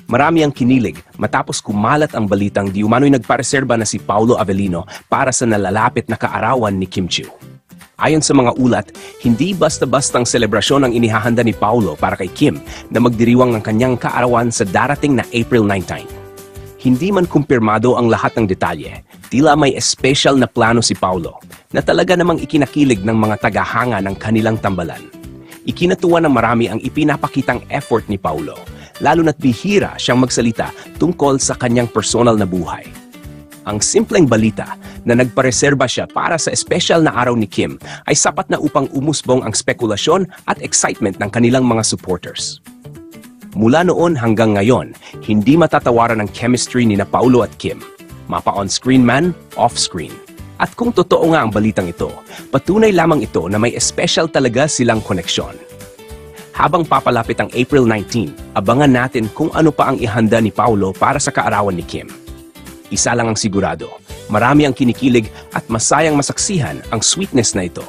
Marami ang kinilig matapos kumalat ang balitang di umano'y nagpareserba na si Paolo Avellino para sa nalalapit na kaarawan ni Kim Chiu. Ayon sa mga ulat, hindi basta-bastang selebrasyon ang inihahanda ni Paolo para kay Kim na magdiriwang ng kanyang kaarawan sa darating na April 19. Hindi man kumpirmado ang lahat ng detalye, tila may espesyal na plano si Paolo na talaga namang ikinakilig ng mga tagahanga ng kanilang tambalan. Ikinatuwa ng marami ang ipinapakitang effort ni Paolo, lalo na't bihira siyang magsalita tungkol sa kanyang personal na buhay. Ang simpleng balita na nagpareserba siya para sa espesyal na araw ni Kim ay sapat na upang umusbong ang spekulasyon at excitement ng kanilang mga supporters. Mula noon hanggang ngayon, hindi matatawaran ang chemistry ni na Paolo at Kim, mapa on-screen man, off-screen. At kung totoo nga ang balitang ito, patunay lamang ito na may espesyal talaga silang koneksyon. Habang papalapit ang April 19, abangan natin kung ano pa ang ihanda ni Paolo para sa kaarawan ni Kim. Isa lang ang sigurado, marami ang kinikilig at masayang masaksihan ang sweetness na ito.